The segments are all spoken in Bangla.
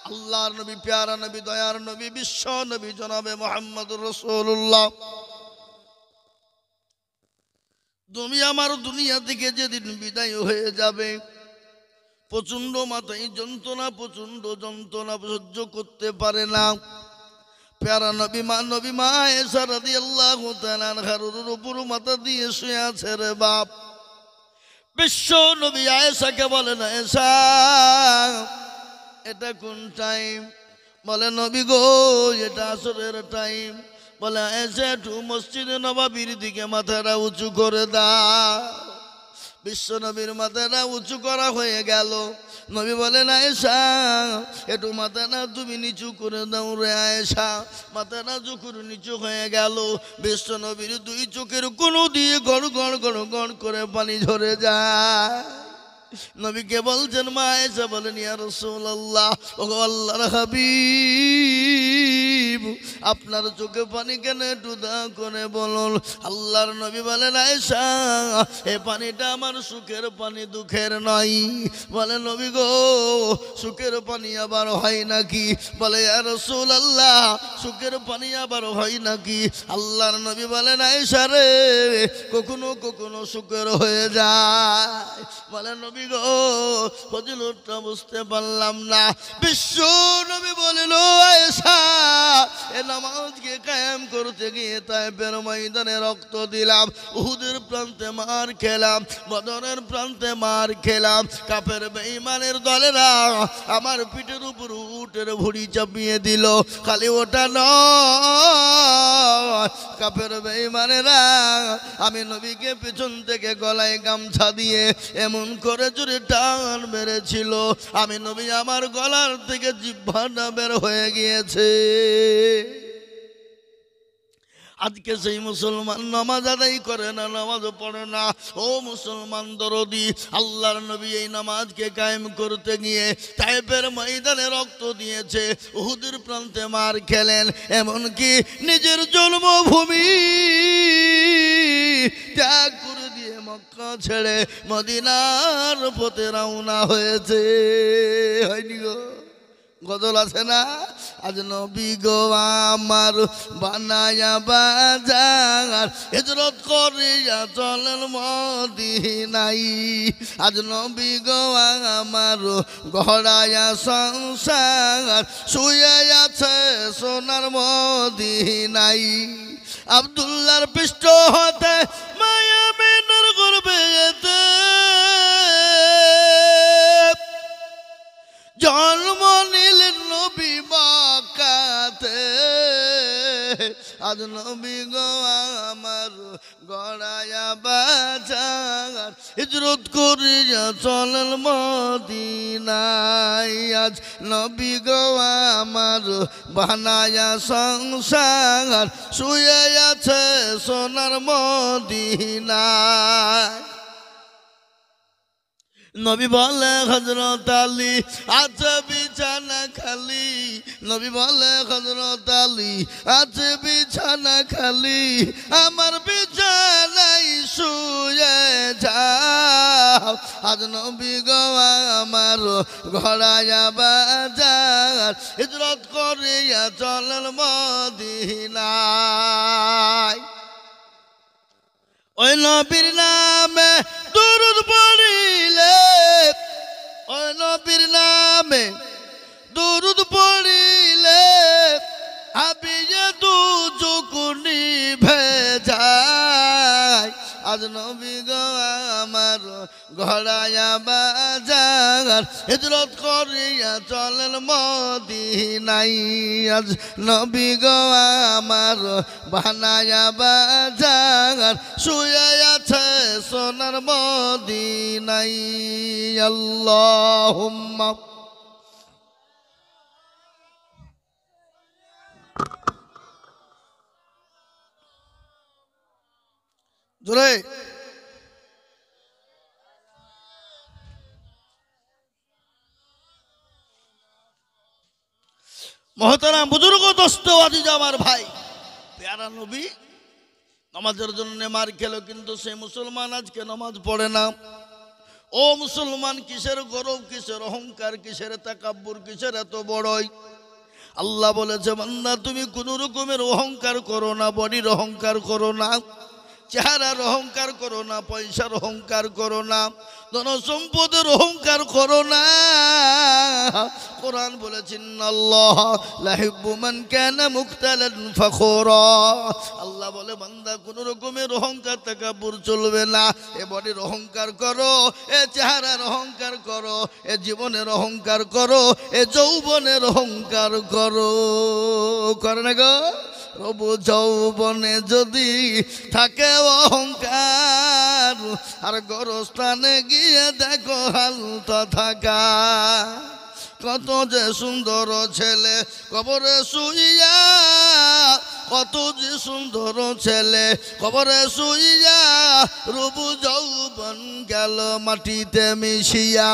আল্লাহর নবী, প্যারা নবী, দয়ার নবী, বিশ্ব নবী জনাবে মুহাম্মদুর রাসূলুল্লাহ, তুমি আমার দুনিয়া থেকে যেদিন বিদায় হয়ে যাবে, প্রচন্ড মাথায় যন্ত্রণা, প্রচন্ড যন্ত্রণা সহ্য করতে পারে না। প্যারা নবী মা আয়েশা রাদিয়াল্লাহু তাআলা আনহার উপর মাথা দিয়ে শুয়ে আছে রে বাপ। বিশ্ব নবী আয়েশাকে বলেন, আয়েশা এটা কোন টাইম? বলে নবী গো এটা আসরের টাইম। বলে আয়েশা একটু মসজিদে নববীর দিকে মাথাটা উঁচু করে দাও। বিশ্ব নবীর মাথাটা উঁচু করা হয়ে গেল। নবী বলেন, আয়েশা একটু মাথাটা তুমি নিচু করে দাও রে আয়েশা। মাথাটা যখন নিচু হয়ে গেল, বিশ্ব নবীর দুই চোখের কোণ দিয়ে গড় গড় গড় গড় করে পানি ঝরে যায়। নবীকে বলছেন মা আয়েশা বলেন, ইয়া রাসূলুল্লাহ, ও আল্লাহর হাবিব, আপনার চোখে পানি কেন একটু দয়া করে বলুন। আল্লাহর নবী বলেন, আয়েশা এই পানিটা আমার সুখের পানি, দুঃখের নয়। বলে নবী গো সুখের পানি আবার হয় নাকি? বলে ইয়া রাসূলুল্লাহ সুখের পানি আবার হয় নাকি? আল্লাহর নবী বলেন, আয়েশা রে কখনো কখনো সুখের হয়ে যায়। বলে নবী গো ফজিলতটা বুঝতে পারলাম না। বিশ্ব নবী বলেন, ও আয়েশা এ নামাজকে কায়েম করতে গিয়ে তায়েফের ময়দানে রক্ত দিলাম, উহুদের প্রান্তে মার খেলাম, বদরের প্রান্তে মার খেলাম। কাফের বেঈমানের দলেরা আমার পিঠের উপর উটের ভুঁড়ি চাপিয়ে দিল। খালি ওটা নয়, কাফের বেঈমানেরা আমি নবীকে পেছন থেকে গলায় গামছা দিয়ে এমন করে জোরে টান মেরেছিল, আমি নবী আমার গলার থেকে জিহ্বাটা বের হয়ে গিয়েছে। আজকে সেই মুসলমান নামাজ আদায় করে না, নামাজও পড়ে না। ও মুসলমান দরদি, আল্লাহর নবী এই নামাজকে কায়েম করতে গিয়ে তায়েফের ময়দানে রক্ত দিয়েছে, উহুদের প্রান্তে মার খেলেন, এমনকি নিজের জন্মভূমি ত্যাগ করে দিয়ে মক্কা ছেড়ে মদিনার পথে রওনা হয়েছে। হয়নি গো? গজল আছে না, আজ নবী গো আমার বানায়া বাজার, হিজরত করিয়া চলেন মদিনায়। আজ নবী গো আমার গড়ায়া সংসার, শুয়ে আছে সোনার মদিনায়। আব্দুল্লাহর পৃষ্ঠ হতে মায়া মিনার গর্বেতে জন্ম নিলেন নবী মক্কাতে। আজ নবী গো আমার গড়ায়া বাজার, হিজরত করিয়া চলেন মদিনায়। আজ নবী গো আমার বানায়া সংসার, শুয়ে আছে সোনার মদিনায়। নবী বলে হযরত আলী আছে বিছানা খালি, নবী বলে হযরত আলী আছে বিছানা খালি, আমার বিছানায় শুয়ে যাও। আজ নবী গো আমার ঘোড়ায়া বাজার, হিজরত করিয়া চলেন মদিনায়। ওই নবীর নামে দুরূদ পড়িলে, ওই নবীর নামে দুরূদ পড়িলে আবিয়ে দু চুকুনি ভেজায়। আজ নবী গো আমার ঘোড়ায়া বাজার, হিজরত করিয়া চলেন মদিনায়। আজ নবী গো আমার বানায়া বাজার, শুয়ে আছে সোনার মদিনায়। আল্লাহুম্মা জোরে মহতারাম বুজুর্গ দোস্ত আজিজ আমার ভাই, প্যারা নবী নামাজের জন্য মার খেলো, কিন্তু সেই মুসলমান আজকে নামাজ পড়ে না। ও মুসলমান, কিসের গর্ব, কিসের অহংকার, কিসের তাকাব্বুর, কিসের এত বড়ই? আল্লাহ বলেছে বান্দা তুমি কোন রকমের অহংকার করো না, বডির অহংকার করো না, চেহারার অহংকার করো না, পয়সার অহংকার করো না, ধন সম্পদের অহংকার করো না। কোরআন বলেছেন আল্লাহ লা ইউহিব্বু মান কানা মুখতালান ফাখুরা। আল্লাহ বলে বান্দা কোন রকমের অহংকার তাকাব্বুর চলবে না। এ বডির অহংকার করো, এ চেহারার অহংকার করো, এ জীবনের অহংকার করো, এ যৌবনের অহংকার করো। করে না গো? প্রভু যৌবনে যদি থাকে অহংকার, আর গরস্থানে গিয়ে দেখো হালতা থাকা। কত যে সুন্দর ছেলে কবরে শুইয়া, কত যে সুন্দর ছেলে কবরে শুইয়া, রূপ যৌবন গেল মাটিতে মিশিয়া।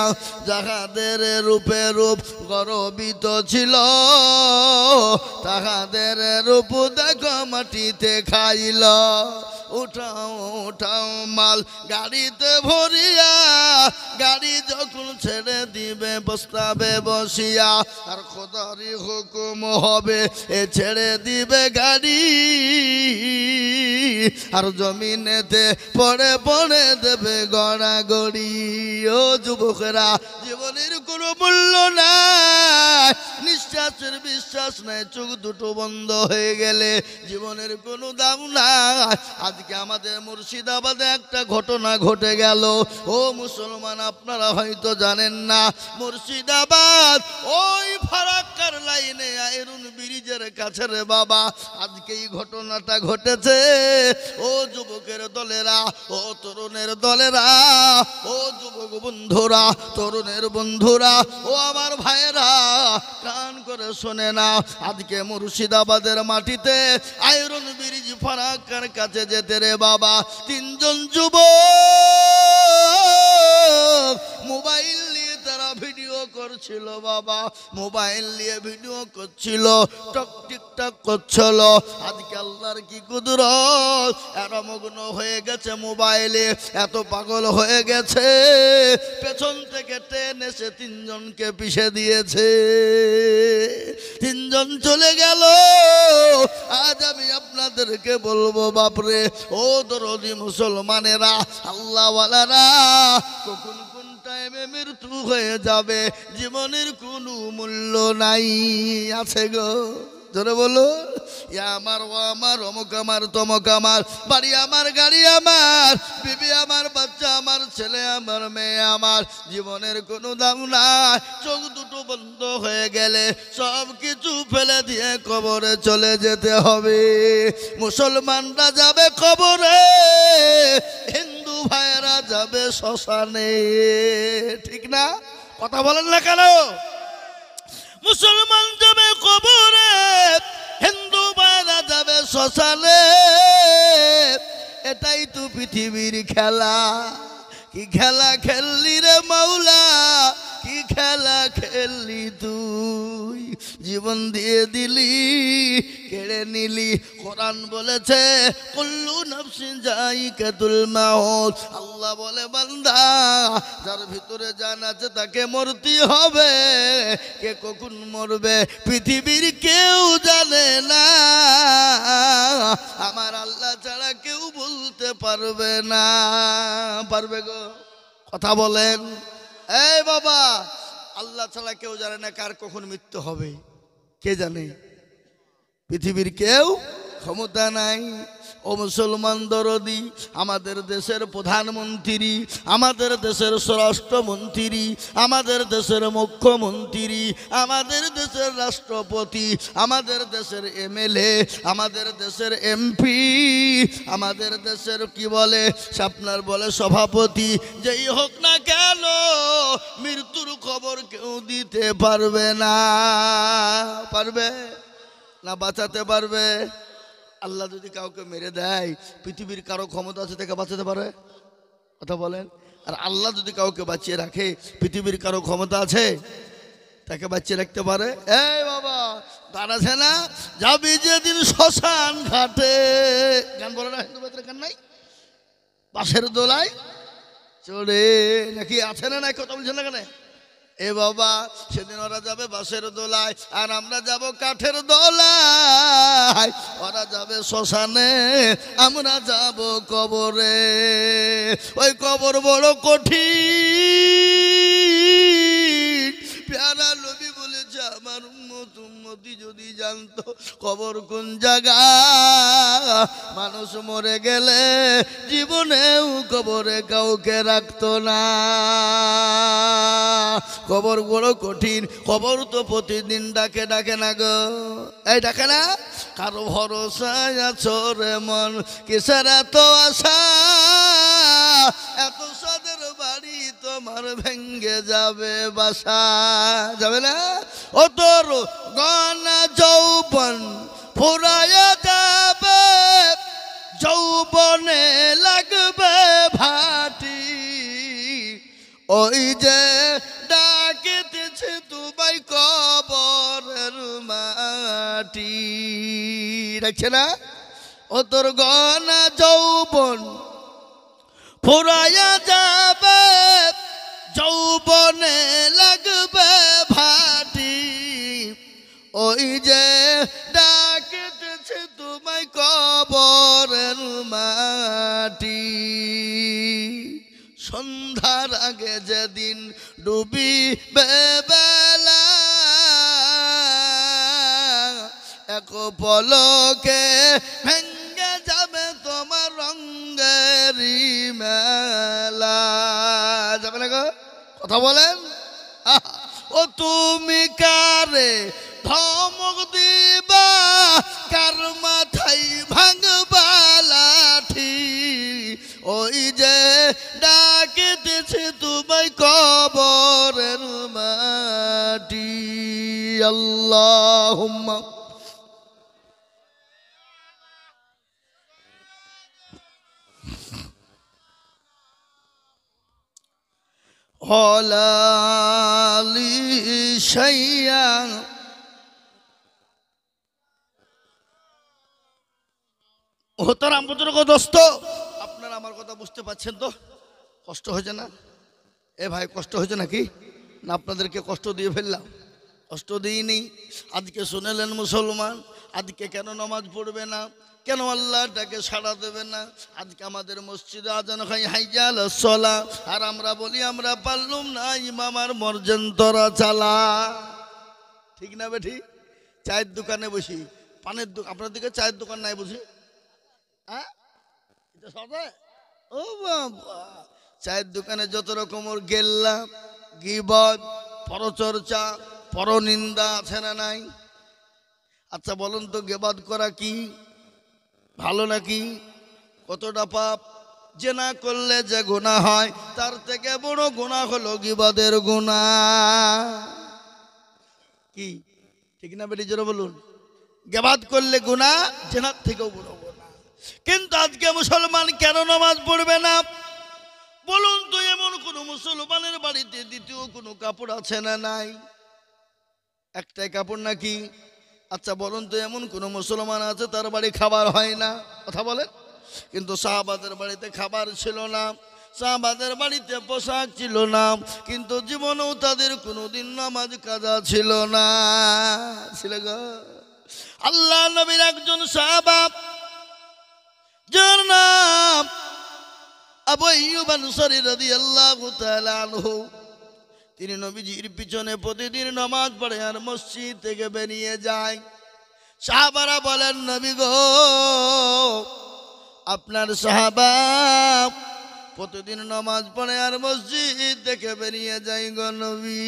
যাহাদের রূপে রূপ গর্বিত ছিল, তাহাদের রূপ দেখো মাটিতে খাইল। উঠাও উঠাও মাল গাড়িতে ভরিয়া, গাড়ি যখন ছেড়ে দিবে বস্তাবে বসিয়া, আর খোদারি হুকুম হবে এ ছেড়ে দিবে গাড়ি, আর জমিনেতে পড়ে পড়ে দেবে গড়াগড়ি। ও যুবকেরা, জীবনের কোনো মূল্য নাই, নিঃশ্বাসের বিশ্বাস নাই, চোখ দুটো বন্ধ হয়ে গেলে জীবনের কোনো দাম নাই। আজকে আমাদের মুর্শিদাবাদে একটা ঘটনা ঘটে গেল। ও মুসলমান, আপনারা হয়তো জানেন না, মুর্শিদাবাদ ওই ফারাক্কার লাইনে আয়রন ব্রিজের কাছে রে বাবা, আজকে এই ঘটনাটা ঘটেছে। ও যুবকের দলেরা, ও তরুণের দলেরা, ও যুবক বন্ধুরা, তরুণের বন্ধুরা, ও আমার ভাইয়েরা, কান করে শোনে না। আজকে মুর্শিদাবাদের মাটিতে আয়রন ব্রিজ ফারাক্কার কাছে যেতে রে বাবা, তিনজন যুবক মোবাইল নিয়ে তারা ভিডিও করছিল বাবা, মোবাইল নিয়ে ভিডিও করছিল, টিকটক করছিল। আজকে আল্লাহর কি কুদরত, এত মগ্ন হয়ে গেছে মোবাইলে, এত পাগল হয়ে গেছে, পেছন থেকে টেনে সে তিনজনকে পিষে দিয়েছে। তিনজন চলে গেল। আজ আমি আপনাদেরকে বলবো বাপরে, ও দরদি মুসলমানেরা, আল্লাহওয়ালারা, কখন কোন টাইমে মৃত্যু হয়ে যাবে জীবনের কোনো মূল্য নাই। আছে গো? জোরে বলো। আমার, ও আমার, অমুক আমার, তমুক আমার, বাড়ি আমার, গাড়ি আমার, বিবি আমার, বাচ্চা আমার, ছেলে আমার, মেয়ে আমার, জীবনের কোনো দাম নাই। চোখ দুটো বন্ধ হয়ে গেলে সব কিছু ফেলে দিয়ে কবরে চলে যেতে হবে। মুসলমানরা যাবে কবরে, হিন্দু ভাইয়েরা যাবে শ্মশানে। ঠিক না? কথা বলেন না কেন? মুসলমান যাবে কবরে, হিন্দু ভাইরা যাবে শ্মশানে। এটাই তো পৃথিবীর খেলা। কি খেলা খেললি রে মাওলা, কি খেলা খেললি তুই, জীবন দিয়ে দিলি, কেড়ে নিলি। কোরআন বলেছে কুল্লু নাফসিন যায়িকাতুল মাউত। আল্লাহ বলে বান্দা, যার ভিতরে জান আছে তাকে মরতে হবে। কে কখন মরবে পৃথিবীর কেউ জানে না, আমার আল্লাহ ছাড়া কেউ বলতে পারবে না। পারবে গো? কথা বলেন। এই বাবা, আল্লাহ ছাড়া কেউ জানে না কার কখন মৃত্যু হবে। কে জানে? পৃথিবীর কেউ ক্ষমতা নাই। ও মুসলমান দরদি, আমাদের দেশের প্রধানমন্ত্রী, আমাদের দেশের স্বরাষ্ট্রমন্ত্রী, আমাদের দেশের মুখ্যমন্ত্রী, আমাদের দেশের রাষ্ট্রপতি, আমাদের দেশের এমএলএ, আমাদের দেশের এমপি, আমাদের দেশের কি বলে আপনার বলে সভাপতি, যেই হোক না কেন মৃত্যুর খবর কেউ দিতে পারবে না। পারবে না? বাঁচাতে পারবে? আল্লাহ যদি কাউকে মেরে দেয়, পৃথিবীর কারো ক্ষমতা আছে তাকে বাঁচাতে পারে? কথা বলেন। আর আল্লাহ যদি কাউকে বাঁচিয়ে রাখে, পৃথিবীর কারো ক্ষমতা আছে তাকে বাঁচিয়ে রাখতে পারে? এই বাবা, গান আছে না, যাবি যেদিন শ্মশান ঘাটে, গান বলে না হিন্দু বাচ্চারা? গান নাই? বাঁশের দোলায় চড়ে নাকি আছে না নাই কথা বলছেন না কেন এ বাবা সেদিন ওরা যাবে বাঁশের দোলায় আর আমরা যাব কাঠের দোলায় ওরা যাবে শ্মশানে আমরা যাব কবরে ওই কবর বড় কঠিন প্যারা নবী বলেছে আমার উম্মতি যদি জানতো কবর কোন জায়গা মানুষ মরে গেলে জীবনেও কবরে কাউকে রাখতো না কবর বড় কঠিন কবর তো প্রতিদিন ডাকে ডাকে না গো এই ডাকে না কারো ভরসায় আছো রে মন কিসের এত আশা এত সাদের বাড়ি তোমার ভেঙ্গে যাবে বাসা যাবে না ও তোর গনা যৌবন ফুরায়া যাবে যৌবনে লাগবে ভাটি ওই যে ডাকিতেছে তোমায় কবরের মাটি দেখছে না ও তোর গনা যৌবন ফুরায়া যাবে যৌবনে লাগবে ভাটি ওই যে ডাকিতেছে তোমায় কবরের মাটি সন্ধ্যার আগে যেদিন ডুবিবে বেলা এক পলকে ভেঙ্গে যাবে তোমার রঙ্গেরি মেলা যাবে না গো কথা বলেন ও তুমি কারে ধমক দিবা কার মাথায় ভাঙবা লাঠি ওই যে ডাকিতেছে তোমায় কবরের মাটি আল্লাহুম্মা হলালি শাইয়া হতারাম বুজুর্গ দোস্ত আপনারা আমার কথা বুঝতে পারছেন তো কষ্ট হয়েছে না এ ভাই কষ্ট হয়েছে নাকি না আপনাদেরকে কষ্ট দিয়ে ফেললাম কষ্ট দিইনি আজকে শুনেলেন মুসলমান আজকে কেন নামাজ পড়বে না কেন আল্লাহটাকে সাড়া দেবে না আজকে আমাদের মসজিদে আজান হয় হাইয়াল সলা আর আমরা বলি আমরা পারলুম না ইমাম আর মর্যান্তরা চালা ঠিক না বেঠি চায়ের দোকানে বসি পানের দোকান আপনার দিকে চায়ের দোকান নাই বুঝি হ্যাঁ এটা সবে ও বাবা চায়ের দোকানে যত রকমের গেল্লা গিবত পরচর্চা পরনিন্দা আছে না নাই আচ্ছা বলুন তো গিবত করা কি ভালো নাকি কতটা পাপ জেনা করলে যে গুনাহ হয় তার থেকে বড় গুনাহ হলো গিবতের গুনাহ কি ঠিক না বেটি জোরে বলুন গিবত করলে গুনাহ জেনার থেকেও বড় গুনাহ কিন্তু আজকে মুসলমান কেন নামাজ পড়বে না বলুন তো এমন কোন মুসলমানের বাড়িতে দ্বিতীয় কোনো কাপড় আছে না নাই একটাই কাপড় নাকি আচ্ছা বলুন তো এমন কোন মুসলমান আছে তার বাড়ি খাবার হয় না কথা বলেন কিন্তু সাহাবাদের বাড়িতে খাবার ছিল না সাহাবাদের বাড়িতে পোশাক ছিল না কিন্তু জীবনেও তাদের কোনোদিন নামাজ কাজা ছিল না ছিল গো আল্লাহ নবীর একজন সাহাবা যার নাম আবু আইয়ুব আনসারী রাদিয়াল্লাহু তাআলা আনহু তিনি নবীজির পিছনে প্রতিদিন নামাজ পড়ে আর মসজিদ থেকে বেরিয়ে যায় সাহাবারা বলেন নবী গো আপনার সাহাবা প্রতিদিন নামাজ পড়ে আর মসজিদ থেকে বেরিয়ে যায় গো নবী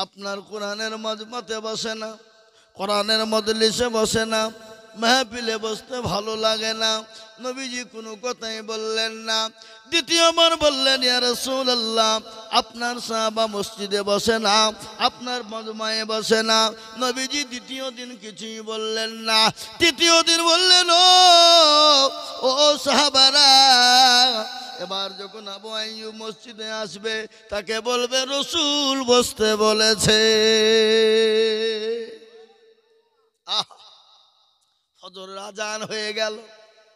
আপনার কোরআনের মজমাতে বসে না কোরআনের মজলিসে বসে না মাহফিলে বসতে ভালো লাগে না নবীজি কোনো কথাই বললেন না দ্বিতীয়বার বললেন ইয়া রাসূলুল্লাহ আপনার সাহাবা মসজিদে বসে না আপনার মজমায়ে বসে না নবীজি দ্বিতীয় দিন কিছুই বললেন না তৃতীয় দিন বললেন ও সাহাবারা এবার যখন আবু আইয়ুব মসজিদে আসবে তাকে বলবে রাসূল বসতে বলেছে ফজরের আজান হয়ে গেল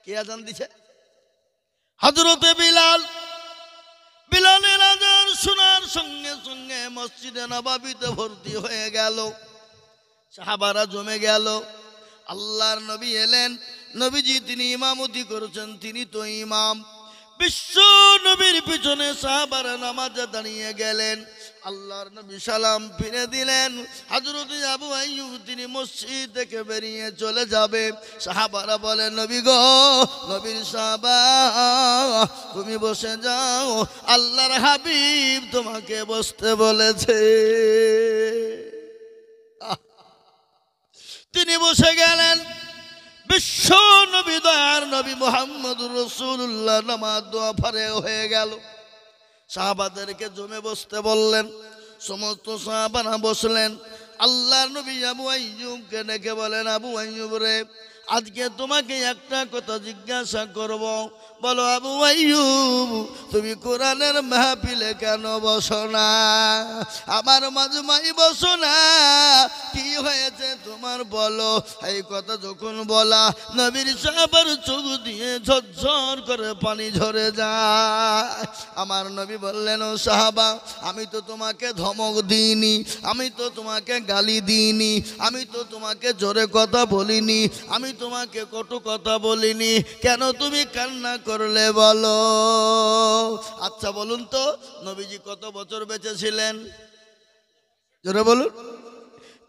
কে আজান দিছে হযরতে বিলাল বিলালের আযান শোনার সঙ্গে সঙ্গে মসজিদে নববীতে ভর্তি হয়ে গেল, সাহাবারা জমে গেল। আল্লাহর নবী এলেন, নবীজি তিনি ইমামতি করেছেন, তিনি তো ইমাম। বিশ্ব নবীর পিছনে সাহাবারা নামাজে দাঁড়িয়ে গেলেন। আল্লাহর নবী সালাম ফিরে দিলেন। হযরত আবু আইয়ুব তিনি মসজিদ থেকে বেরিয়ে চলে যাবে। সাহাবারা বলে, নবী গো, নবীর সাহাবা, তুমি বসে যাও, আল্লাহর হাবিব তোমাকে বসতে বলেছে। তিনি বসে গেলেন। বিশ্ব নবী দয়ার নবী মুহাম্মদুর রাসূলুল্লাহ নামাজ দোয়া ফারে হয়ে গেল। সাহাবাদেরকে জমে বসতে বললেন, সমস্ত সাহাবারা বসলেন। আল্লাহর নবী আবু আইয়ুবকে ডেকে বলেন, আবু আইয়ুব রে, আজকে তোমাকে একটা কথা জিজ্ঞাসা করব, বলো আবু আইয়ুব, তুমি কোরআনের মাহফিলে কেন বসো না? আমার মাজমাই বসো না, কি হয়েছে তোমার বলো? এই কথা যখন বলা, নবীর সাহাবার চোখ দিয়ে ঝরঝর করে পানি ঝরে যায়। আমার নবী বললেন, ও সাহাবা, আমি তো তোমাকে ধমক দিইনি, আমি তো তোমাকে গালি দিইনি, আমি তো তোমাকে জোরে কথা বলিনি, আমি তোমাকে কটু কথা বলিনি, কেন তুমি কান্না করলে বলো? আচ্ছা বলুন তো, নবীজি কত বছর বেঁচে ছিলেন? জোরে বলুন।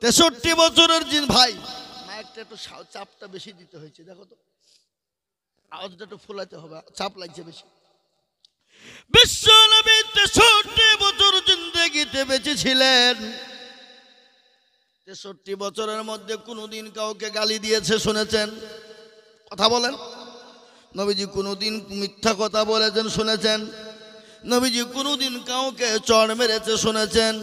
63 বছরের জিন। ভাই মাইকটা একটু চাপটা বেশি দিতে হয়েছে, দেখো তো, আওয়াজটা একটু ফুলাতে হবে, চাপ লাগছে বেশি। বিশ্ব নবী 63 বছর জিন্দেগিতে বেঁচে ছিলেন। 63 বছরের মধ্যে কোনোদিন কাউকে গালি দিয়েছে শুনেছেন? কথা বলেন। নবীজি কোনোদিন মিথ্যা কথা বলেছেন শুনেছেন? নবীজি কোনোদিন কাউকে চড় মেরেছে শুনেছেন?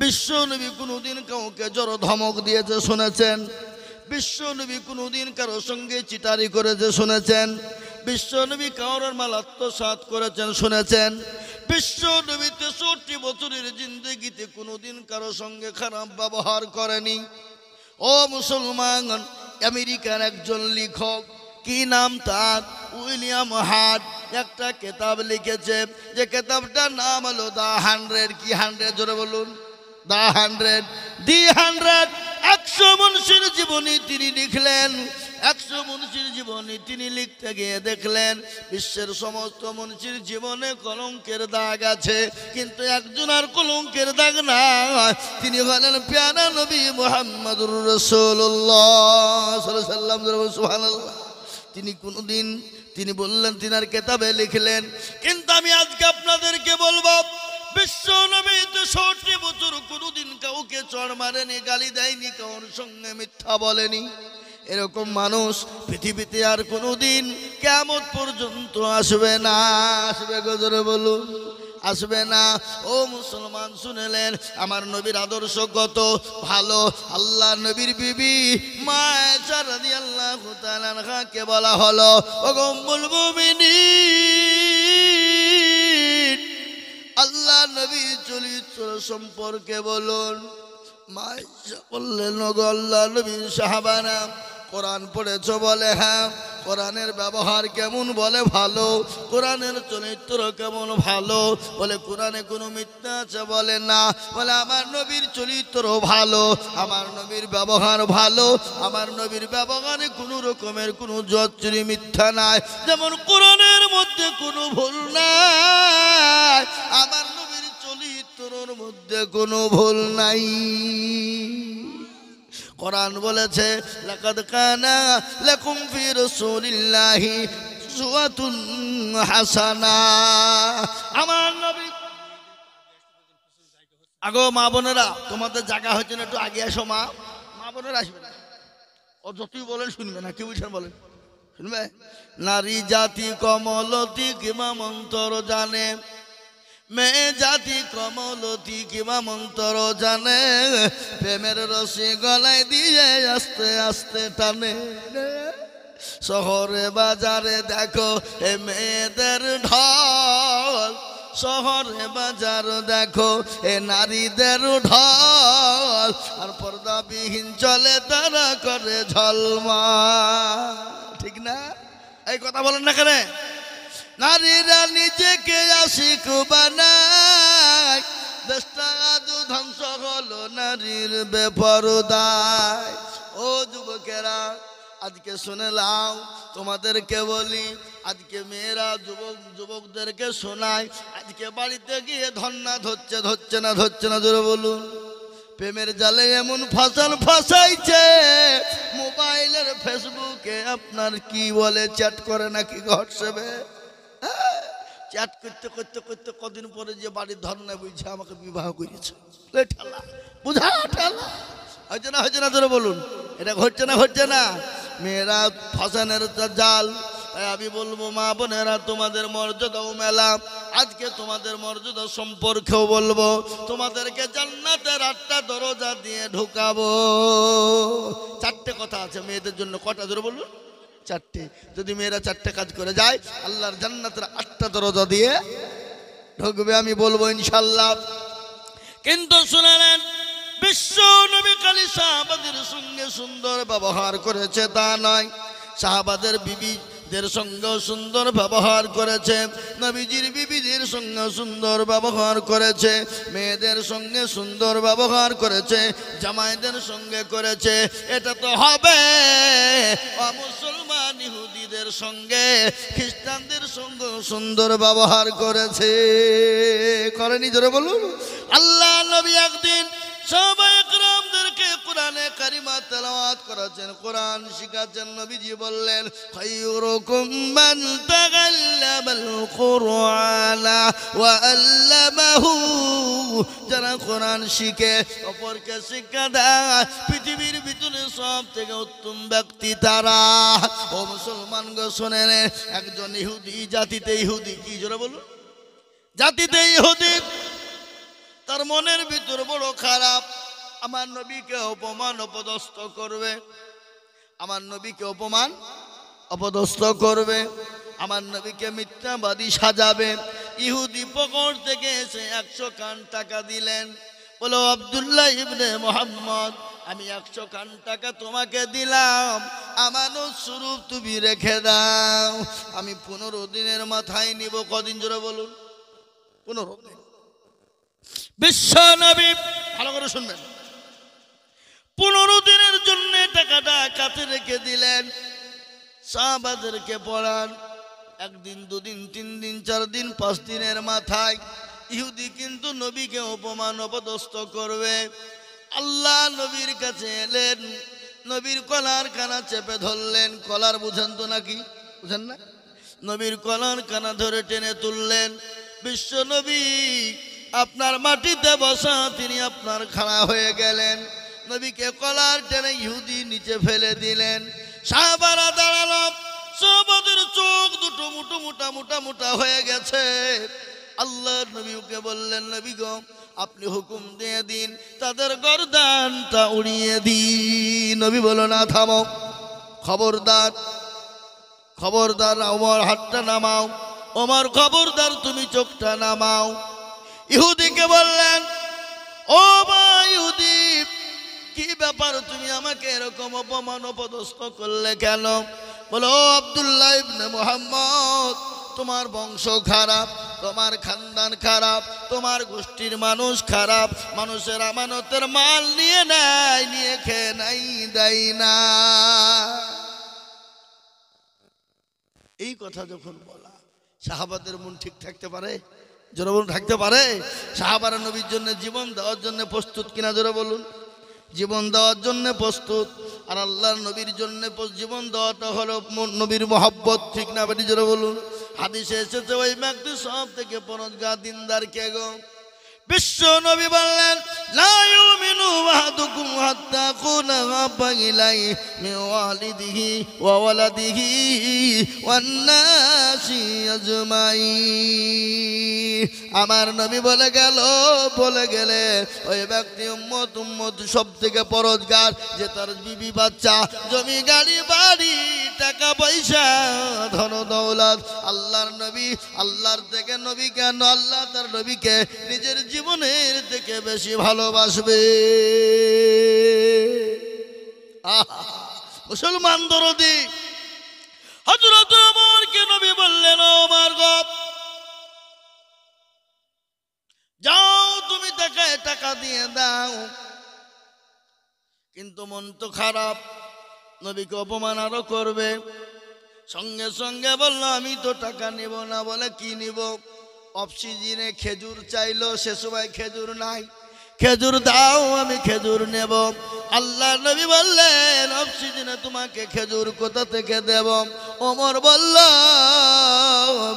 বিশ্ব নবী কোনোদিন কাউকে জড় ধমক দিয়েছে শুনেছেন? বিশ্ব নবী কোনোদিন কারোর সঙ্গে চিটারি করেছে শুনেছেন? বিশ্ব নবী কারোর মাল আত্মসাৎ করেছেন শুনেছেন? বিশ্ব নবী 63 বছরের জিন্দেগিতে কোনোদিন কারোর সঙ্গে খারাপ ব্যবহার করেনি। ও মুসলমান, আমেরিকার একজন লেখক, কি নাম তার, উইলিয়াম হার্ট, একটা কিতাব লিখেছে, যে কিতাবটার নাম হলো দ্য 100। কি 100? জোরে বলুন। দ্য 100, দি 100। 100 মনীষীর জীবনী তিনি লিখলেন। 100 মনীষীর জীবনী তিনি লিখতে গিয়ে দেখলেন বিশ্বের সমস্ত মনীষীর জীবনে কলঙ্কের দাগ আছে, কিন্তু একজন আর কলঙ্কের দাগ নাই, তিনি হলেন প্যারা নবী মুহাম্মদুর রাসূলুল্লাহ সাল্লাল্লাহু আলাইহি ওয়াসাল্লাম। সুবহানাল্লাহ। তিনি কোনোদিন, তিনি বললেন, তিনার কিতাবে লিখলেন। কিন্তু আমি আজকে আপনাদেরকে বলবো, বিশ্ব নবী 63 বছর কোনোদিন কাউকে চড় মারেনি, গালি দেয়নি, কারোর সঙ্গে মিথ্যা বলেনি। এরকম মানুষ পৃথিবীতে আর কোনোদিন কিয়ামত পর্যন্ত আসবে না। আসবে গো? জোরে বলুন। আসবে না। ও মুসলমান, শুনলেন আমার নবীর আদর্শ কত ভালো। আল্লাহ নবীর বিবি মা আয়েশা রাদিয়াল্লাহু তাআলা আনহাকে বলা হলো, ওগো উম্মুল মুমিনিন, আল্লাহ নবীর চরিত্র সম্পর্কে বলুন। মা আয়েশা বললেন, ওগো আল্লাহ নবীর সাহাবারা, কোরআন পড়েছো? বলে হ্যাঁ। কোরআনের ব্যবহার কেমন? বলে ভালো। কোরআনের চরিত্র কেমন? ভালো। বলে কোরআনে কোনো মিথ্যা আছে? বলে না। বলে আমার নবীর চরিত্র ভালো, আমার নবীর ব্যবহার ভালো, আমার নবীর ব্যবহারে কোনো রকমের কোনো জচ্চুরি মিথ্যা নাই, যেমন কোরআনের মধ্যে কোনো ভুল নাই, আমার নবীর চরিত্রের মধ্যে কোনো ভুল নাই। কোরআন বলেছে, লাকাদ কানা লাকুম ফি রাসূলিল্লাহি উসওয়াতুন হাসানা। আমার নবী। আগো মা বোনেরা, তোমাদের জায়গা হচ্ছে না, একটু আগে আসো। মা বোনেরা আসবে না, ও যতই বলেন শুনবে না। কি বুঝছেন বলেন? শুনবে? নারী জাতি কমলতি কিমা মন্তর জানে, মেয়ে জাতি কমলতি কিমা মন্তর জানে, প্রেমের রশি গলায় দিয়ে আস্তে আস্তে টানে। শহরে বাজারে দেখো এ মেয়েদের ঢল, শহরে বাজার দেখো এ নারীদের ঢল, আর পর্দাবিহীন চলে তারা করে ঝলমা। ঠিক না? এই কথা বলেন না কেন? নারীরা নিজেকে আশিক বানায়, দেশটা আজ ধ্বংস হলো নারীর বেপরদায়। ও যুবকেরা, আজকে শুনে লাও, তোমাদেরকে বলি, আজকে মেয়েরা যুবকদেরকে শোনায়, আজকে বাড়িতে গিয়ে ধন্না ধরছে না জোরে বলুন। প্রেমের জালে এমন ফাঁসাইছে, মোবাইলের ফেসবুকে আপনার কি বলে চ্যাট করে নাকি হোয়াটসঅ্যাপে, চ্যাট করতে করতে করতে কদিন পরে যে বাড়ির ধর্নায় বুঝছে আমাকে বিবাহ করেছে, ঠেলা বুঝা ঠেলা হচ্ছে না ধরে বলুন। এটা ঘটছে না মেয়েরা ফাঁসানের জাল। তাই আমি বলবো মা বোনেরা, তোমাদের মর্যাদাও মেলা, আজকে তোমাদের মর্যাদা সম্পর্কেও বলবো, তোমাদেরকে জান্নাতের 8টা দরজা দিয়ে ঢুকাবো। 4টে কথা আছে মেয়েদের জন্য, কটা ধরে বলুন? 4টে। যদি মেয়েরা 4টে কাজ করে যায়, আল্লাহর জান্নাতের 8টা দরজা দিয়ে ঢুকবে, আমি বলবো ইনশাল্লাহ। কিন্তু শুনে নেন, বিশ্ব নবী খালি সাহাবাদের সঙ্গে সুন্দর ব্যবহার করেছে তা নয়, সাহাবাদের বিবিদের সঙ্গে সুন্দর ব্যবহার করেছে, নবীজির বিবিদের সঙ্গে সুন্দর ব্যবহার করেছে, মেয়েদের সঙ্গে সুন্দর ব্যবহার করেছে, জামাইদের সঙ্গে করেছে। এটা তো হবে মুসলমান ইহুদিদের সঙ্গে, খ্রিস্টানদের সঙ্গে সুন্দর ব্যবহার করেছে, করেনি জোরে বলুন। আল্লাহ নবী একদিন সাহাবায়ে কেরামদেরকে কোরআনে কারিমা তেলাওয়াত করাছেন, কোরআন শিখাচ্ছেন। নবীজি বললেন, খায়রুকুম মান তাআল্লামাল কুরআনা ওয়া আল্লামাহু, যারা কোরআন শিখে অপরকে শিক্ষা দেয়, পৃথিবীর ভিতরে সব থেকে উত্তম ব্যক্তি তারা। ও মুসলমান গো শোনেন, একজন ইহুদি, জাতিতে ইহুদি, কি জোরে বলুন, জাতিতে ইহুদি, তার মনের ভিতর বড় খারাপ, আমার নবীকে অপমান অপদস্থ করবে, আমার নবীকে অপমান অপদস্থ করবে, আমার নবীকে মিথ্যাবাদী সাজাবে। ইহুদি পকড় থেকে এসে 100 কান টাকা দিলেন, বলো আব্দুল্লাহ ইবনে মুহাম্মদ, আমি 100 কান টাকা তোমাকে দিলাম, আমানত স্বরূপ তুমি রেখে দাও, আমি 15 দিনের মাথায় নিব। কদিন জোরে বলুন? 15 দিন। বিশ্ব নবী, ভালো করে শুনবেন, 15 দিনের জন্য টাকাটা কাছে রেখে দিলেন। সাহাবাদেরকে পড়ান, 1 দিন 2 দিন 3 দিন 4 দিন 5 দিনের মাথায় ইহুদি কিন্তু নবীকে অপমান অপদস্থ করবে। আল্লাহ নবীর কাছে এলেন, নবীর কলার কানা চেপে ধরলেন। কলার বুঝেন তো নাকি? বুঝেন না? নবীর কলার কানা ধরে টেনে তুললেন। বিশ্ব নবী আপনার মাটিতে বসা, তিনি আপনার খাড়া হয়ে গেলেন। নবীকে কলার টেনে ইহুদি নিচে ফেলে দিলেন। সাহাবারা দাঁড়ালো, সাহাবাদের চোখ দুটো মোটা হয়ে গেছে। আল্লাহ নবীকে বললেন, নবী গো, আপনি হুকুম দিয়ে দিন, তাদের গর্দানটা উড়িয়ে দিন। নবী বলো, না থামো, খবরদার খবরদার, ওমর হাতটা নামাও, ওমর খবরদার তুমি চোখটা নামাও। ইহুদিকে বললেন, ও মা ইহুদি, কি ব্যাপার, তুমি আমাকে এরকম অপমান অপদস্থ করলে কেন? বলো, আব্দুল্লাহ ইবনে মুহাম্মদ, তোমার বংশ খারাপ, তোমার খানদান খারাপ, তোমার গোষ্ঠীর মানুষ খারাপ, মানুষের আমানতের মাল নিয়ে নেয়, নিয়ে খেয়ে নাই, দেয় না। এই কথা যখন বলা, সাহাবাদের মন ঠিক থাকতে পারে? জোরে বলুন, থাকতে পারে? সাহাবারা নবীর জন্য জীবন দেওয়ার জন্য প্রস্তুত কিনা? জোরে বলুন, জীবন দেওয়ার জন্য প্রস্তুত। আর আল্লাহর নবীর জন্য জীবন দেওয়াটা হলো নবীর মহব্বত, ঠিক না? বেটি জোরে বলুন। হাদিসে এসেছে, ওই ব্যক্তি সব থেকে পরহেজগার দিনদার কে গো? বিশ্ব নবী বললেন, লা ইউমিনু আহাদুকুম হাত্তা আকুনা আহাব্বা ইলাইহি মিন ওয়ালিদিহি ওয়া ওয়ালাদিহি ওয়ান নাসি আজমাইন। আমার নবী বলে গেলে ওই ব্যক্তি উম্মত সব থেকে পরহেজগার, যে তার বিবি বাচ্চা, জমি গাড়ি বাড়ি, টাকা পয়সা, ধন দৌলত, আল্লাহর নবী, আল্লাহর থেকে নবী কেন, আল্লাহ তার নবীকে নিজের জীবনের থেকে বেশি ভালোবাসবে। মুসলমান দরদি হযরত ওমর ওমরকে নবী বললেন, ওমর গো, যাও তুমি তাকে টাকা দিয়ে দাও। কিন্তু মন তো খারাপ, নবীকে অপমান আরো করবে। সঙ্গে সঙ্গে বলল, আমি তো টাকা নিব না। বলে, কি নিব? অফ সিজনে খেজুর চাইলো, সে সময় খেজুর নাই। খেজুর দাও, আমি খেজুর নেব। আল্লাহ নবী বললেন, অফ সিজনে তোমাকে খেজুর কোথা থেকে দেব? ওমর বলল,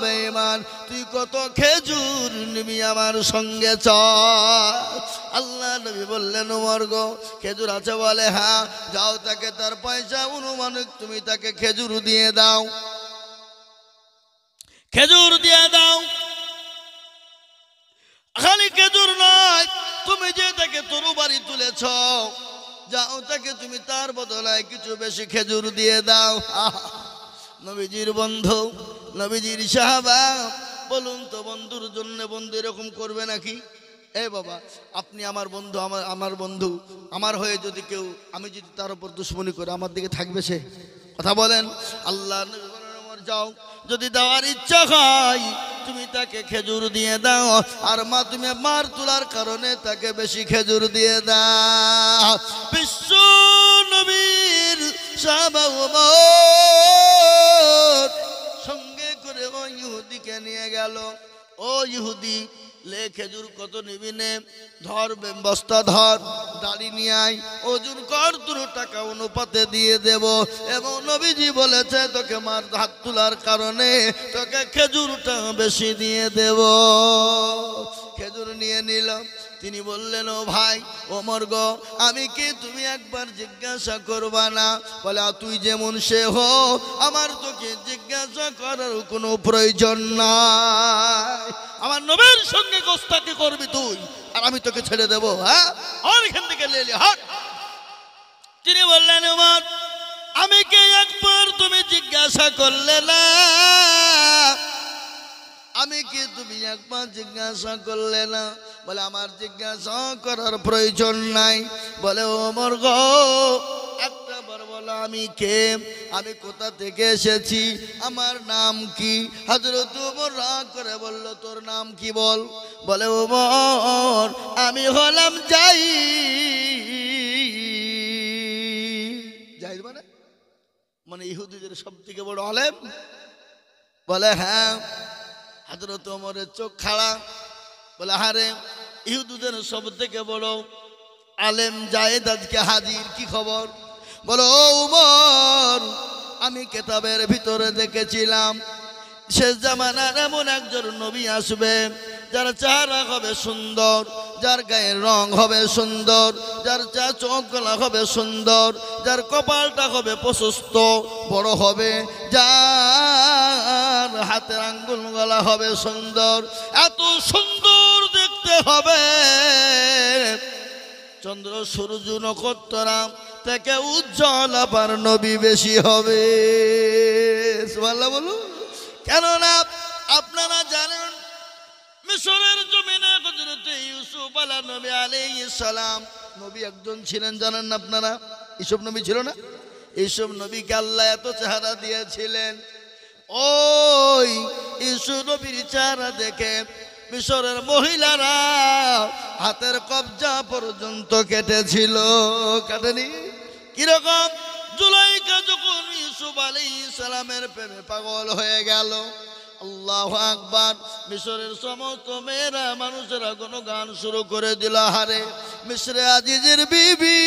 বেঈমান, তুই কত খেজুর নিবি আমার সঙ্গে চল। আল্লাহ নবী বললেন, ওমর গো, খেজুর আছে? বলে, হ্যাঁ। যাও, তাকে তার পয়সা অনুমানিক তুমি তাকে খেজুর দিয়ে দাও, খেজুর দিয়ে দাও। খালি খেজুর নয়, তুমি যে তাকে তরু বাড়ি তুলেছ, যাও তাকে তুমি তার বদলে কিছু বেশি খেজুর দিয়ে দাও। নবীজির বন্ধু, নবীজির সাহাবা, বলুন তো, বন্ধুর জন্য বন্ধু এরকম করবে নাকি? এ বাবা, আপনি আমার বন্ধু, আমার বন্ধু, আমার হয়ে যদি কেউ, আমি যদি তার উপর দুশ্মনী করে, আমার দিকে থাকবে সে? কথা বলেন। আল্লাহ নবী বলেন, ওমর যাও, যদি দেওয়ার ইচ্ছা হয় তুমি তাকে খেজুর দিয়ে দাও, আর মা তুমি মার তোলার কারণে তাকে বেশি খেজুর দিয়ে দাও। বিশ্ব নবীর সাহাবা ওমর সঙ্গে করে ওই ইহুদিকে নিয়ে গেল। ও ইহুদি, লে খেজুর কত নিবি নে, ধর বস্তা ধর, দাড়ি নিয়ে আয়, ওজন কর, তোর টাকা অনুপাতে দিয়ে দেব। এবং নবীজি বলেছে, তোকে মার হাত তোলার কারণে তোকে খেজুরটা বেশি দিয়ে দেব। খেজুর নিয়ে নিলাম। তিনি বললেন, ও ভাই ওমর গো, আমি কি তুমি একবার জিজ্ঞাসা করবা না? বলে, তুই যেমন সে হো, আমার তোকে জিজ্ঞাসা করার কোনো প্রয়োজন নাই। আমার নবীর সঙ্গে গোস্তাকি করবি তুই, আর আমি তোকে ছেড়ে দেবো? হ্যাঁ, আর এখান থেকে লেলি হাট। তিনি বললেন, ওমর, আমি কি একবার তুমি জিজ্ঞাসা করলে না? আমি কি তুমি একবার জিজ্ঞাসা করলে না? বলে, আমার জিজ্ঞাসা করার প্রয়োজন নাই। বলে, ওমর গো, একটা বার বলো, আমি কে, আমি কোথা থেকে এসেছি, আমার নাম কি? হযরত ওমর রাগ করে বলল, তোর নাম কি বল? বলে, ওমর, আমি হলাম জাহিদ। মানে ইহুদিদের সব থেকে বড় আলেম। বলে, হ্যাঁ। হযরত ওমরের চোখ খাড়া। বলে, আরে, ইহুদিদের সব থেকে বড় আলেম জায়েদ আজকে হাজির, কি খবর? বলো, ও ওমর, আমি কিতাবের ভিতরে দেখেছিলাম শেষ জামানার এমন একজন নবী আসবে, যার চেহারা হবে সুন্দর, যার গায়ের রং হবে সুন্দর, যার চোখগুলা হবে সুন্দর, যার কপালটা হবে প্রশস্ত বড় হবে, যার হাতের আঙ্গুলগুলা হবে সুন্দর, এত সুন্দর দেখতে হবে, চন্দ্র সূর্য নক্ষত্ররা থেকে উজ্জ্বল আবার নবী বেশি হবে। সুবহানাল্লাহ বলুন। কেননা আপনারা জানেন, মিশরের জমিনে হযরত ইউসুফ নবী আলাইহিস সালাম নবী একজন ছিলেন, জানেন না আপনারা? ইউসুফ নবী ছিল না? ইউসুফ নবীকে আল্লাহ এত চেহারা দিয়েছিলেন, ওই ইউসুফ নবীর চেহারা দেখে মিশরের মহিলারা হাতের কবজা পর্যন্ত কেটেছিল। কাটেনি? কিরকম? জুলাইখা যখন ইউসুফ আলাইহিস সালামের প্রেমে পাগল হয়ে গেল, আল্লাহু আকবার, মিশরের সমস্ত মেয়েরা মানুষেরা কোনো গান শুরু করে দিল। হারে মিশরে আজিজের বিবি,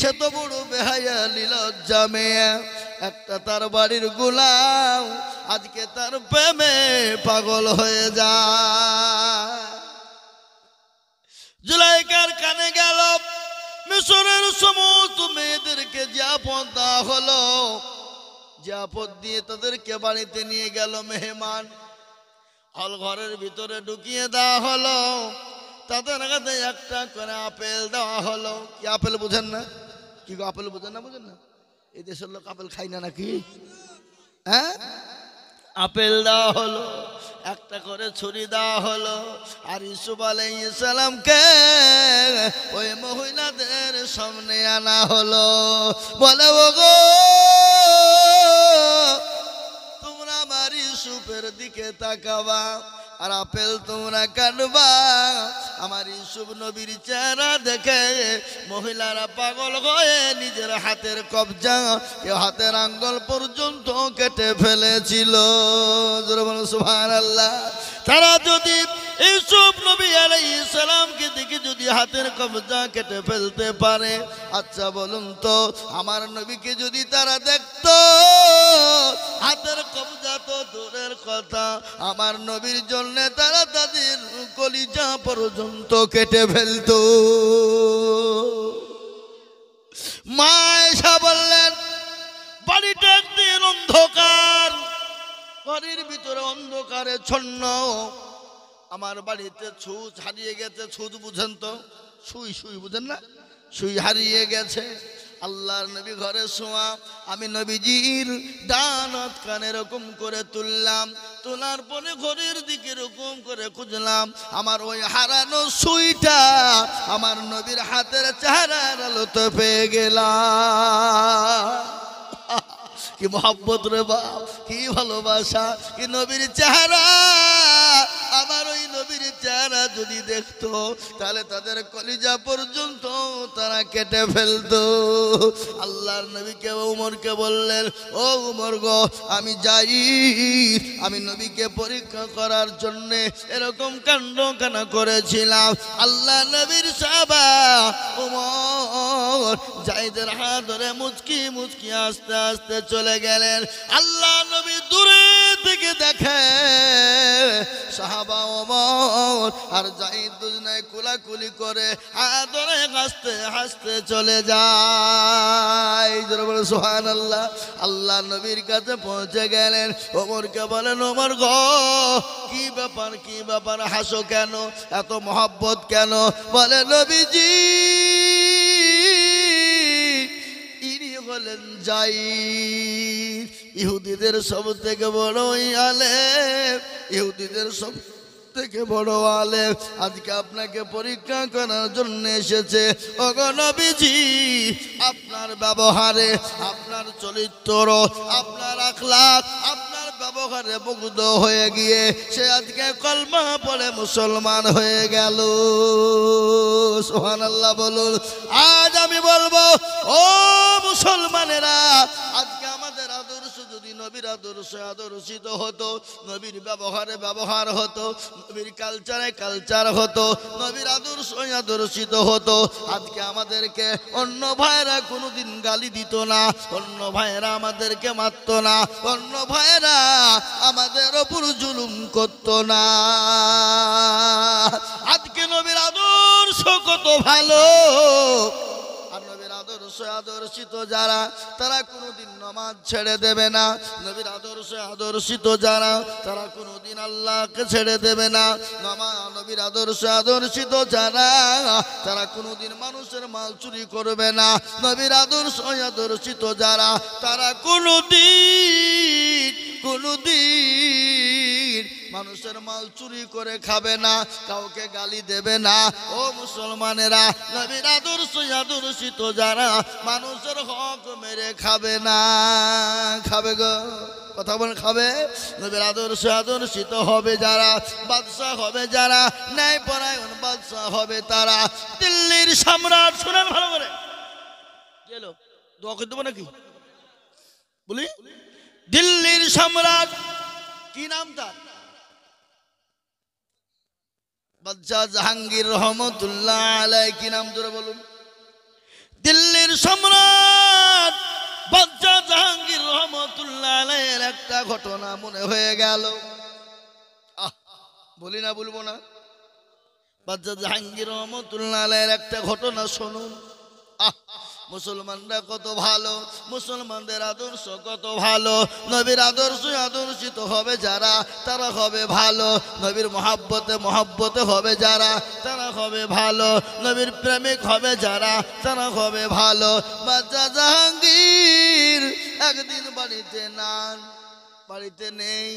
সে তো বড় বেহায়া লজ্জা মেয়ে, একটা তার বাড়ির গোলাম আজকে তার প্রেমে পাগল হয়ে যায়। জুলাইখার কানে গেল, মিশরের সমস্ত মেয়েদেরকে যে আপদ দেওয়া হলো, যে আপদ দিয়ে তাদেরকে বাড়িতে নিয়ে গেল মেহমান, হল ঘরের ভিতরে ঢুকিয়ে দেওয়া হলো, তাদের কাছে একটা করে আপেল দেওয়া হলো। কি আপেল বুঝেন না? কি আপেল বুঝেন না? বুঝেন না? এই দেশের লোক আপেল খাই না নাকি? হ্যাঁ, আপেল দেওয়া হলো, একটা করে ছুরি দেওয়া হলো, আর ইউসুফ আলাইহিস সালামকে ওই মহিলাদের সামনে আনা হলো। বলে, ওগো, তোমরা ইউসুফের দিকে তাকাবা আর আপেল তোমরা কাটবা। আমার ইউসুফ নবীর চেহারা দেখে মহিলারা পাগল হয়ে নিজের হাতের কবজা হাতের আঙ্গুল পর্যন্ত কেটে ফেলেছিল। সুবহানাল্লাহ। তারা যদি ইউসুফ নবী আলাইহিস সালামকে দেখে যদি হাতের কবজা কেটে ফেলতে পারে, আচ্ছা বলুন তো আমার নবীকে যদি তারা দেখতো হাতের কবজা তো দূরের কথা, আমার নবীর জন্য তারা তাদের কলিজা পর্যন্ত কেটে ফেলতো। মা এসে বললেন, বাড়িটা একদিন অন্ধকার, বাড়ির ভিতরে অন্ধকারে ছন্ন, আমার বাড়িতে ছুঁচ হারিয়ে গেছে। ছুঁচ বুঝেন তো? সুই, সুই বুঝেন না? সুই হারিয়ে গেছে। আল্লাহর নবী ঘরে শোয়া, আমি নবীজির ডান হাত কানে এরকম করে তুললাম, তোলার পরে ঘরের দিকে এরকম করে খুঁজলাম, আমার ওই হারানো সুইটা আমার নবীর হাতের চেহারার আলোতে পেয়ে গেলাম। কি মোহাব্বত রে বাপ, কি ভালোবাসা, কি নবীর চেহারা। আমার ওই নবীর চেহারা যদি দেখতো তাহলে তাদের কলিজা পর্যন্ত তারা কেটে ফেলতো। আল্লাহর নবীকে উমরকে বললেন, ও উমর গো, আমি যাই, আমি নবীকে পরীক্ষা করার জন্য এরকম কাণ্ড কানা করেছিলাম। আল্লাহ নবীর সাহাবা উমর জায়েদের হাত ধরে মুচকি মুচকি আস্তে আস্তে চলে গেলেন। আল্লাহ নবী দূরে থেকে দেখে সাহাবা ওমর আর জায়েদ দুজনে কোলাকুলি করে হাত ধরে হাসতে হাসতে চলে যায়। সুবহানাল্লাহ। আল্লাহ নবীর কাছে পৌঁছে গেলেন, ওমরকে বলেন, ওমর গো, কি ব্যাপার, কি ব্যাপার, হাসো কেন, এত মহব্বত কেন? বলে, নবীজি ইনি হলেন জায়েদ, ইহুদিদের সব থেকে বড় আলেম, ইহুদিদের সব থেকে বড় আলেম, আজকে আপনাকে পরীক্ষা করার জন্য এসেছে। ওগো নবীজি, আপনার ব্যবহারে, আপনার চরিত্র, আপনার আখলাক, আপনার ব্যবহারে মুগ্ধ হয়ে গিয়ে সে আজকে কলমা পড়ে মুসলমান হয়ে গেল। সুবহানাল্লাহ বলুন। আজ আমি বলবো, ও মুসলমানেরা, আজকে আমাদের আদর্শ যদি নবীর আদর্শে আদর্শিত হতো, নবীর ব্যবহারে ব্যবহার হতো, নবীর কালচারে কালচার হতো, নবীর আদর্শ আদর্শিত হতো, আজকে আমাদেরকে অন্য ভাইরা কোনোদিন গালি দিত না, অন্য ভাইরা আমাদেরকে মারত না, অন্য ভাইরা আমাদের ওপর জুলুম করত না। আজকে নবীর আদর্শ কত ভালো, আর নবীর আদর্শে আদর্শিত যারা তারা কোনোদিন নামাজ ছেড়ে দেবে না, নবীর আদর্শে আদর্শিত যারা তারা কোনোদিন আল্লাহকে ছেড়ে দেবে না, নবীর আদর্শে আদর্শিত যারা তারা কোনোদিন মানুষের মাল চুরি করবে না, নবীর আদর্শ আদর্শিত যারা তারা কোনোদিন মানুষের মাল চুরি করে খাবে না, কাউকে গালি দেবে না। ও মুসলমানেরা, নবীর আদর্শ আদর্শিত যারা মানুষের হক মেরে খাবে না, খাবে গো, কথা বলেন, খাবে। নবীর আদর্শ আদর্শিত হবে যারা, বাদশাহ হবে যারা, ন্যায় পরায়ণ বাদশাহ হবে তারা। দিল্লির সম্রাট, শুনেন ভালো করে, গেল দোয়া করে দেবো নাকি বলি, দিল্লির সম্রাট কি নাম তার? বাদশাহ জাহাঙ্গীর রহমতুল্লাহ আলাইহি। কি নাম ধরে বলুন? দিল্লির সম্রাট বাদশাহ জাহাঙ্গীর রহমতুল্লাহ আলাইহির একটা ঘটনা মনে হয়ে গেল, বলি না বলবো না? বাদশাহ জাহাঙ্গীর রহমতুল্লাহ আলাইহির একটা ঘটনা শুনুন। মুসলমানরা কত ভালো, মুসলমানদের আদর্শ কত ভালো, নবীর আদর্শ আদর্শিত হবে যারা তারা হবে ভালো, নবীর মহাব্বতে মহাব্বতে হবে যারা তারা হবে ভালো, নবীর প্রেমিক হবে যারা তারা হবে ভালো। বাদশাহ জাহাঙ্গীর একদিন বাড়িতে নেই,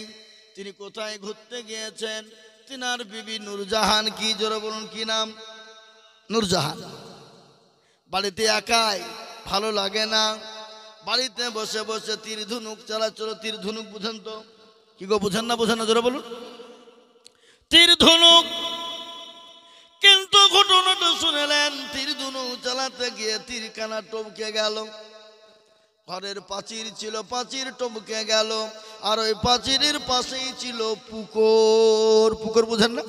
তিনি কোথায় ঘুরতে গিয়েছেন? তিনার বিবি নূরজাহান, কি জোরে বলুন, কি নাম? নূরজাহান। বাড়িতে একাই, ভালো লাগে না, বাড়িতে বসে বসে তীর ধনুক চালাচ্ছিল। তীর ধনুক বুঝেন তো? কি গো বুঝেন না জোরে বলুন। তীর ধনুক, কিন্তু ঘটনাটা শুনেলেন, তীর ধনুক চালাতে গিয়ে তীর কানা টপকে গেল। ঘরের প্রাচীর ছিল, প্রাচীর টপকে গেল। আর ওই প্রাচীরের পাশেই ছিল পুকুর। পুকুর বুঝেন না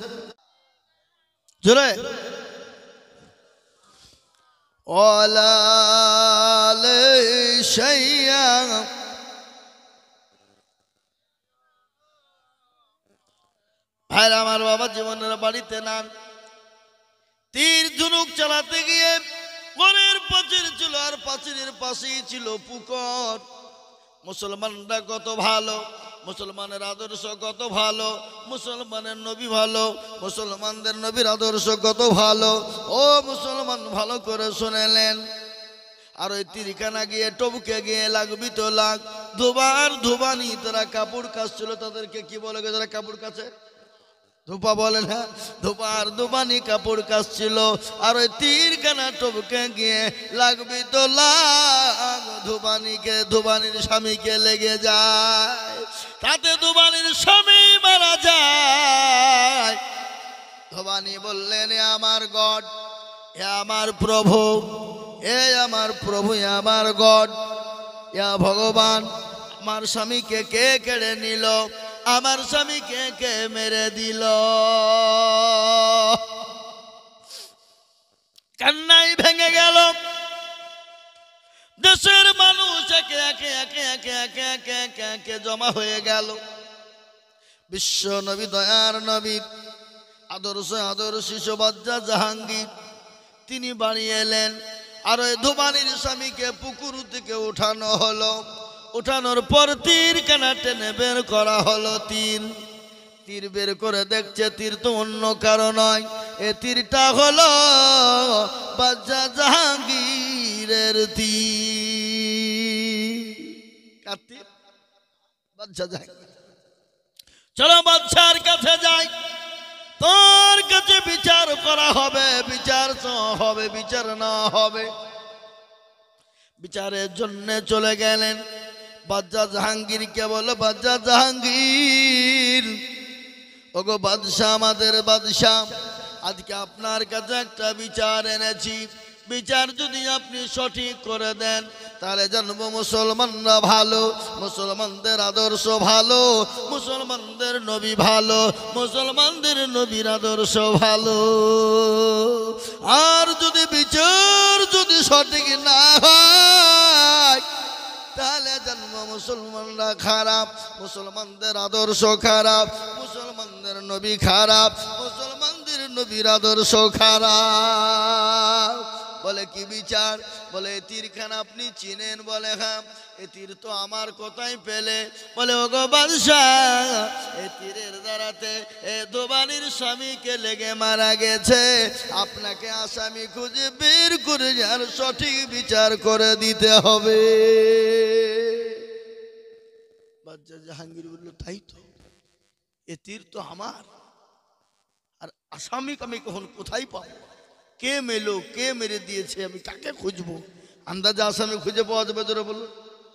জোরে? ওয়ালালে শাইয়া ভাইরা আমার, বাবা জীবনের বাড়িতে নান। তীর ধনুক চালাতে গিয়ে ঘরের প্রাচীর ছিল, আর প্রাচীরের পাশেই ছিল পুকুর। মুসলমানরা কত ভালো, মুসলমানের আদর্শ কত ভালো, মুসলমানের নবী ভালো, মুসলমানদের নবীর আদর্শ কত ভালো। ও মুসলমান ভালো করে শুনেলেন। আর ওই তীরখানা গিয়ে টপকে গিয়ে লাগবি তো লাগ। ধোবার ধোবানি, তারা কাপড় কাচছিল। তাদেরকে কি বলে যারা কাপড় কাচে? ধোপা বলে না? ধোপার ধোবানি কাপড় কাচছিল। আর ওই তীরখানা টপকে গিয়ে লাগবি তো লাগ। ধোবানিকে, ধোবানির স্বামীকে লেগে যায়, তাতে ধোবানির স্বামী মারা যায়। ধোবানি বললেন, এ আমার গড, এ আমার প্রভু, এ আমার প্রভু, এ আমার গড, এ ভগবান, আমার স্বামীকে কে কেড়ে নিল, আমার স্বামীকে কে মেরে দিল। কান্নাই ভেঙে গেল। দেশের মানুষ একে একে একে একে একে একে একে একে জমা হয়ে গেল। বিশ্ব নবী, দয়ার নবী, আদর্শ শিশু বাচ্চা জাহাঙ্গীর, তিনি বাড়ি এলেন। আর ওই ধোবানির স্বামীকে পুকুর থেকে উঠানো হলো। উঠানোর পর তীর কানা টেনে বের করা হলো। তীর বের করে দেখছে তীর তো অন্য কারো নয়, এ তীরটা হলো বাদশা জাহাঙ্গীরের তীর। কার তীর? বাদশা জাহাঙ্গীর। চলো বাদশার কাছে যাই, তোর কাছে বিচার করা হবে। বিচার হবে, বিচার না হবে। বিচারের জন্য চলে গেলেন। বাদশা জাহাঙ্গীরকে বলো, বাদশা জাহাঙ্গীর, ওগো বাদশাহ, আমাদের বাদশাহ, আজকে আপনার কাছে একটা বিচার এনেছি। বিচার যদি আপনি সঠিক করে দেন, তাহলে জানবো মুসলমানরা ভালো, মুসলমানদের আদর্শ ভালো, মুসলমানদের নবী ভালো, মুসলমানদের নবীর আদর্শ ভালো। আর যদি বিচার যদি সঠিক না হয়, তাহলে জানবো মুসলমানরা খারাপ, মুসলমানদের আদর্শ খারাপ, মুসলমানদের নবী খারাপ, মুসলমানদের নবীর আদর্শ খারাপ। বলে কি বিচার? বলে এই তীরখানা আপনি চিনেন? বলে হ্যাঁ। এ তীর তো আমার কোথায় পেলে? বলে ওগো বাদশাহ, এ তীরের দ্বারাতে এ ধোবানির স্বামীকে লেগে মারা গেছে। আপনাকে আসামি খুঁজে বের করে যার সঠিক বিচার করে দিতে হবে। বাদশা জাহাঙ্গীর বলল, তাই তো, এ তীর তো আমার, আর আসামিকে আমি কখন কোথায় পাবো? কে মেলো, কে মেরে দিয়েছে, আমি কাকে খুঁজবো? আন্দাজে আসামি খুঁজে পাওয়া যাবে? জোরে বলুন,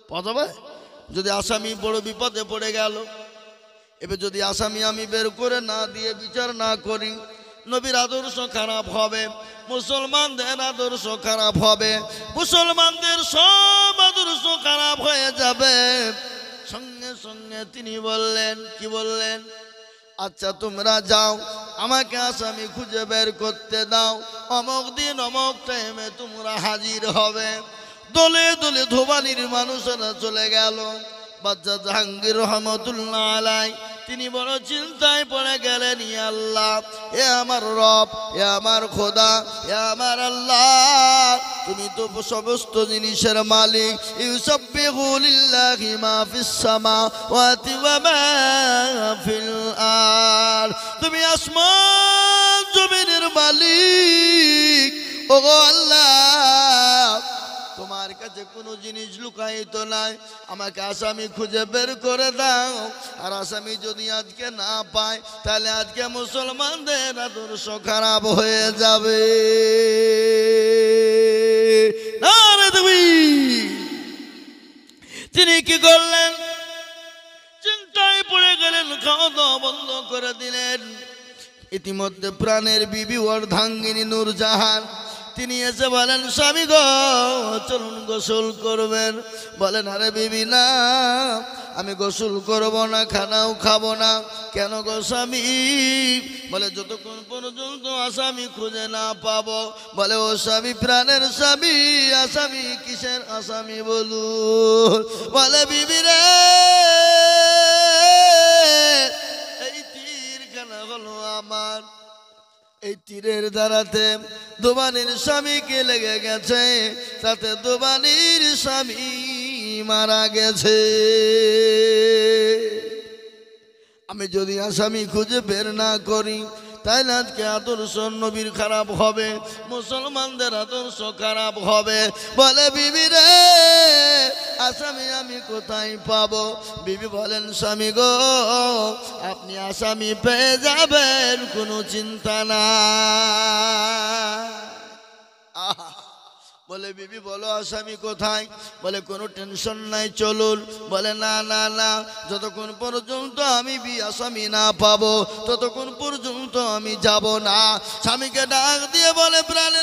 পাওয়া যাবে? যদি আসামি বড় বিপদে পড়ে গেল, এবার যদি আসামি আমি বের করে না দিয়ে বিচার না করি, নবীর আদর্শ খারাপ হবে, মুসলমানদের আদর্শ খারাপ হবে, মুসলমানদের সব আদর্শ খারাপ হয়ে যাবে। সঙ্গে সঙ্গে তিনি বললেন, কি বললেন? আচ্ছা তোমরা যাও, আমাকে আসামি খুঁজে বের করতে দাও, অমুক দিন অমুক টাইমে তোমরা হাজির হবে। দলে দলে ধোবানির মানুষেরা চলে গেল। বাদশা জাহাঙ্গীর রহমতুল্লাহ আলাই তিনি বড় চিন্তায় পড়ে গেলেন। ইয়া আল্লাহ, এ আমার রব, এ আমার খোদা, এ আমার আল্লাহ, তুমি তো সমস্ত জিনিসের মালিক। ইউসাব্বিহু লিল্লাহি মা ফিস সামাওয়াতি ওয়া মা ফিল আরদ, তুমি আসমান জমিনের মালিক। ওগো আল্লাহ, তোমার কাছে কোনো জিনিস লুকায়িত নাই, আমাকে আসামি খুঁজে বের করে দাও। আর আসামি যদি আজকে না পায়, তাহলে আজকে মুসলমানদের আদর্শ খারাপ হয়ে যাবে। তিনি কি করলেন? চিন্তায় পড়ে গেলেন। খাওয়া দাওয়া বন্ধ করে দিলেন। ইতিমধ্যে প্রাণের বিবি অর্ধাঙ্গিনী নূরজাহান তিনি এসে বলেন, স্বামী গো চলুন গোসল করবেন। বলেন, আরে বিবি না, আমি গোসল করব না, খানাও খাবো না। কেন গো স্বামী? বলে, যতক্ষণ পর্যন্ত আসামি খুঁজে না পাবো। বলে, ও স্বামী, প্রাণের স্বামী, আসামি কিসের আসামি বলুন? বলে, বিবি রে, এই তীরখানা হলো আমার, এই তীরের দ্বারাতে দোবানির স্বামীকে লেগে গেছে, তাতে দোবানির স্বামী মারা গেছে। আমি যদি আসামি খুঁজে বের না করি, তাইলে আজকে আদর্শ নবীর খারাপ হবে, মুসলমানদের আদর্শ খারাপ হবে। বলে, বিবি রে, আসামি আমি কোথায় পাবো? বিবি বলেন, স্বামী গো, আপনি আসামি পেয়ে যাবেন, কোনো চিন্তা না। আহা, বলে, বিবি বলো আসামি কোথায়? বলে, কোনো টেনশন নাই, চলুন। বলে, না না না, যতক্ষণ পর্যন্ত আমি আসামি না পাবো ততক্ষণ পর্যন্ত আমি যাব না। স্বামীকে ডাক দিয়ে বলে, প্রাণের